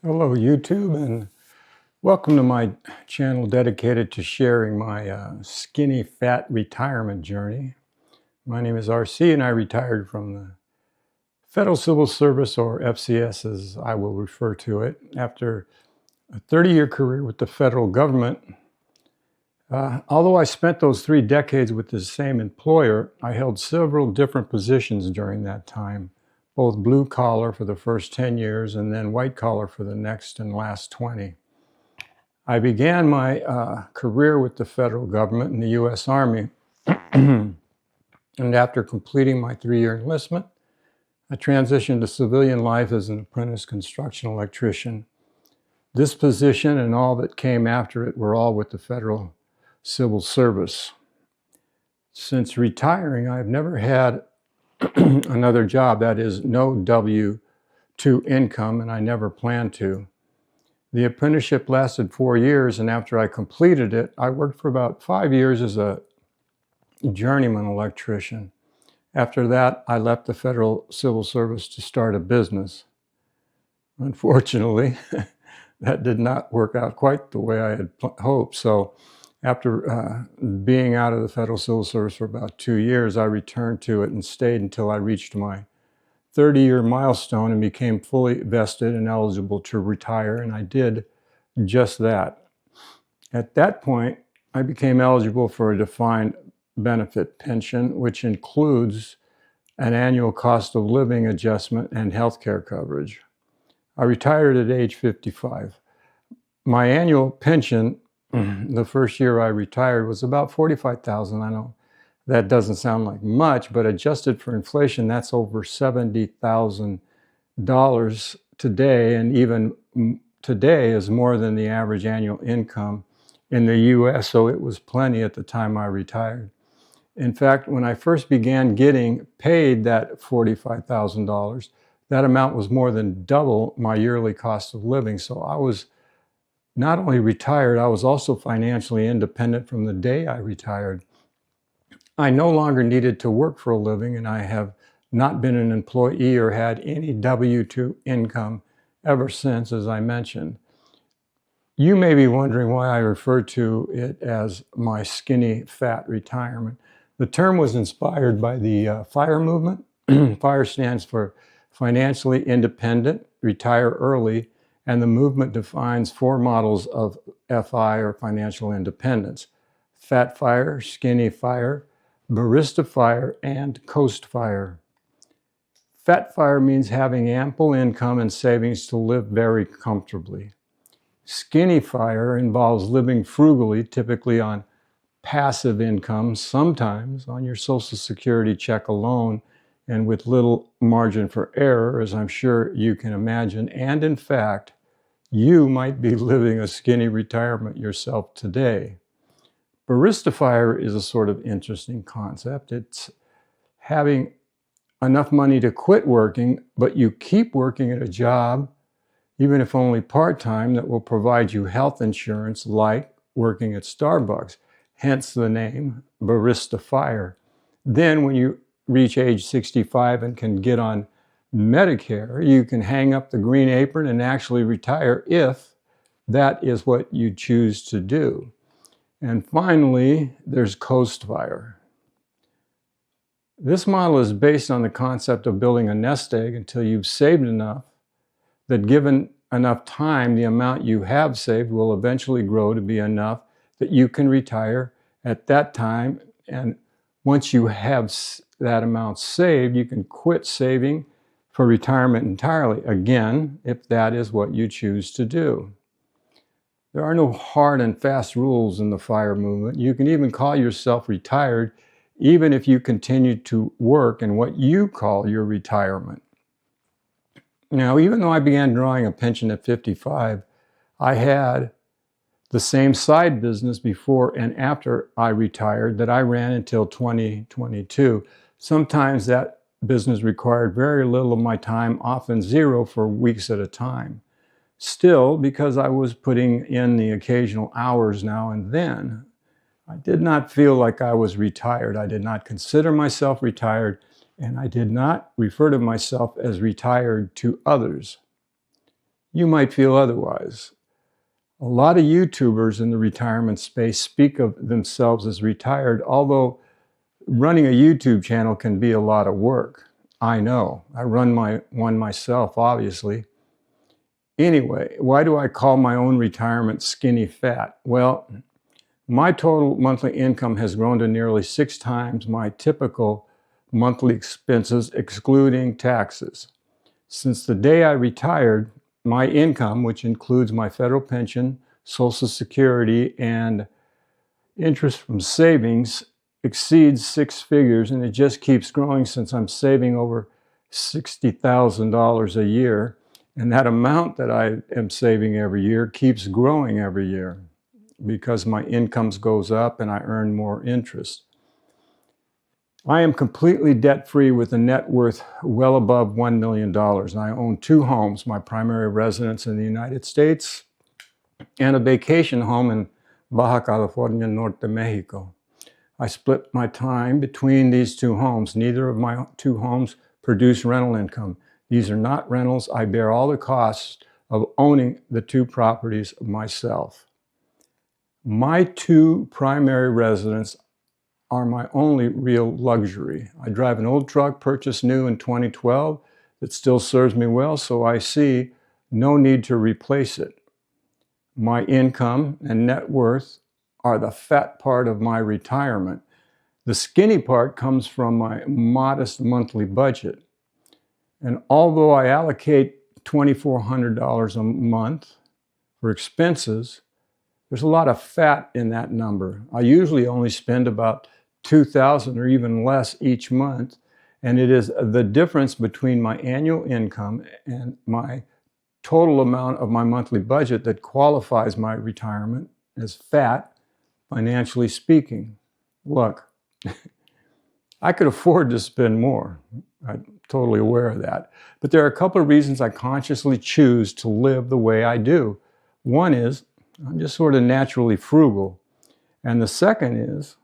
Hello YouTube, and welcome to my channel dedicated to sharing my skinny fat retirement journey. My name is RC and I retired from the Federal Civil Service, or FCS as I will refer to it, after a 30-year career with the federal government. Although I spent those 3 decades with the same employer, I held several different positions during that time. Both blue collar for the first 10 years and then white collar for the next and last 20. I began my career with the federal government in the U.S. Army, and after completing my 3-year enlistment, I transitioned to civilian life as an apprentice construction electrician. This position and all that came after it were all with the Federal Civil Service. Since retiring, I've never had another job, that is, no W-2 income, and I never plan to. The apprenticeship lasted 4 years, and after I completed it, I worked for about 5 years as a journeyman electrician. After that, I left the Federal Civil Service to start a business. Unfortunately, that did not work out quite the way I had hoped, so after being out of the Federal Civil Service for about 2 years, I returned to it and stayed until I reached my 30-year milestone and became fully vested and eligible to retire, and I did just that. At that point, I became eligible for a defined benefit pension, which includes an annual cost of living adjustment and health care coverage. I retired at age 55. My annual pension the first year I retired was about $45,000. I know that doesn't sound like much, but adjusted for inflation, that's over $70,000 today, and even today is more than the average annual income in the U.S., so it was plenty at the time I retired. In fact, when I first began getting paid that $45,000, that amount was more than double my yearly cost of living, so I was not only retired, I was also financially independent from the day I retired. I no longer needed to work for a living, and I have not been an employee or had any W-2 income ever since, as I mentioned. You may be wondering why I refer to it as my skinny fat retirement. The term was inspired by the FIRE movement. FIRE stands for Financially Independent, Retire Early, and the movement defines 4 models of FI, or financial independence: fat FIRE, skinny FIRE, barista FIRE, and coast FIRE. Fat FIRE means having ample income and savings to live very comfortably. Skinny FIRE involves living frugally, typically on passive income, sometimes on your Social Security check alone, and with little margin for error, as I'm sure you can imagine. And in fact, you might be living a skinny retirement yourself today. Barista FIRE is a sort of interesting concept. It's having enough money to quit working, but you keep working at a job, even if only part-time, that will provide you health insurance, like working at Starbucks, hence the name Barista FIRE. Then when you reach age 65 and can get on Medicare, you can hang up the green apron and actually retire if that is what you choose to do. And finally, there's coast FIRE. This model is based on the concept of building a nest egg until you've saved enough that, given enough time, the amount you have saved will eventually grow to be enough that you can retire at that time. And once you have that amount saved, you can quit saving for retirement entirely, again, if that is what you choose to do. There are no hard and fast rules in the FIRE movement. You can even call yourself retired even if you continue to work in what you call your retirement. Now, even though I began drawing a pension at 55, I had the same side business before and after I retired that I ran until 2022. Sometimes that business required very little of my time, often zero for weeks at a time. Still, because I was putting in the occasional hours now and then, I did not feel like I was retired. I did not consider myself retired, and I did not refer to myself as retired to others. you might feel otherwise. A lot of YouTubers in the retirement space speak of themselves as retired, although running a YouTube channel can be a lot of work. I know. I run one myself, obviously. Anyway, why do I call my own retirement skinny fat? Well, my total monthly income has grown to nearly 6 times my typical monthly expenses, excluding taxes. Since the day I retired, my income, which includes my federal pension, Social Security, and interest from savings, exceeds 6 figures, and it just keeps growing since I'm saving over $60,000 a year. And that amount that I am saving every year keeps growing every year because my income goes up and I earn more interest. I am completely debt-free with a net worth well above $1 million. I own 2 homes, my primary residence in the United States and a vacation home in Baja California, Norte Mexico. I split my time between these 2 homes. Neither of my 2 homes produce rental income. These are not rentals. I bear all the costs of owning the 2 properties myself. My 2 primary residences are my only real luxury. I drive an old truck purchased new in 2012 that still serves me well, so I see no need to replace it. My income and net worth are the fat part of my retirement. The skinny part comes from my modest monthly budget. And although I allocate $2,400 a month for expenses, there's a lot of fat in that number. I usually only spend about $2,000 or even less each month, and it is the difference between my annual income and my total amount of my monthly budget that qualifies my retirement as fat, financially speaking. Look, I could afford to spend more. I'm totally aware of that. But there are a couple of reasons I consciously choose to live the way I do. One is I'm just sort of naturally frugal. And the second is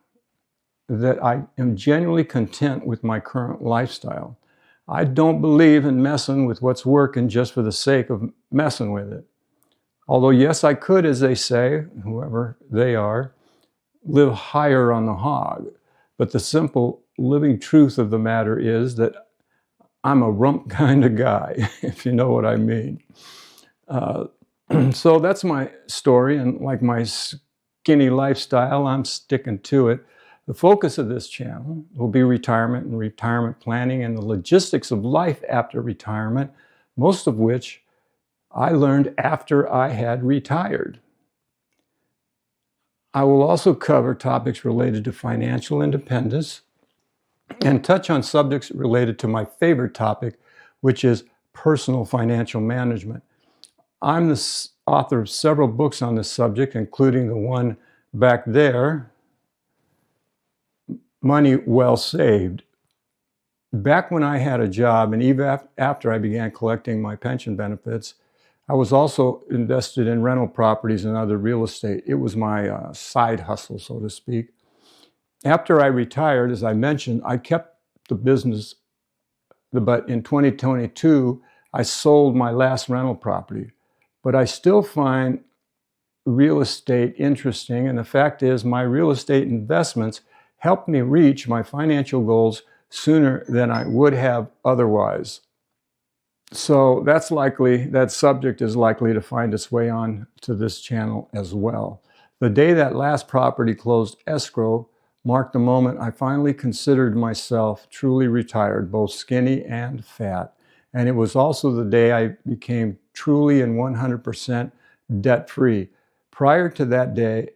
that I am genuinely content with my current lifestyle. I don't believe in messing with what's working just for the sake of messing with it. Although, yes, I could, as they say, whoever they are, live higher on the hog. But the simple living truth of the matter is that I'm a rump kind of guy, if you know what I mean. So that's my story, and like my skinny lifestyle, I'm sticking to it. The focus of this channel will be retirement and retirement planning and the logistics of life after retirement, most of which I learned after I had retired. I will also cover topics related to financial independence and touch on subjects related to my favorite topic, which is personal financial management. I'm the author of several books on this subject, including the one back there, Money Well Saved. Back when I had a job, and even after I began collecting my pension benefits, I was also invested in rental properties and other real estate. It was my side hustle, so to speak. After I retired, as I mentioned, I kept the business, but in 2022, I sold my last rental property. But I still find real estate interesting, and the fact is my real estate investments helped me reach my financial goals sooner than I would have otherwise. So that subject is likely to find its way on to this channel as well. The day that last property closed escrow marked the moment I finally considered myself truly retired, both skinny and fat. And it was also the day I became truly and 100% debt-free. Prior to that day,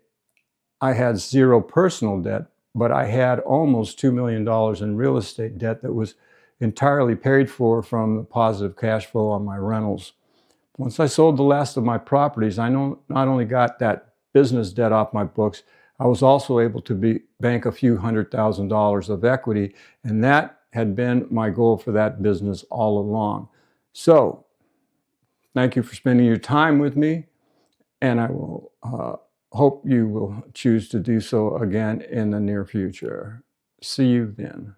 I had 0 personal debt, but I had almost $2 million in real estate debt that was entirely paid for from the positive cash flow on my rentals. Once I sold the last of my properties, I not only got that business debt off my books, I was also able to bank a few $100,000 of equity, and that had been my goal for that business all along. So, thank you for spending your time with me, and I will hope you will choose to do so again in the near future. See you then.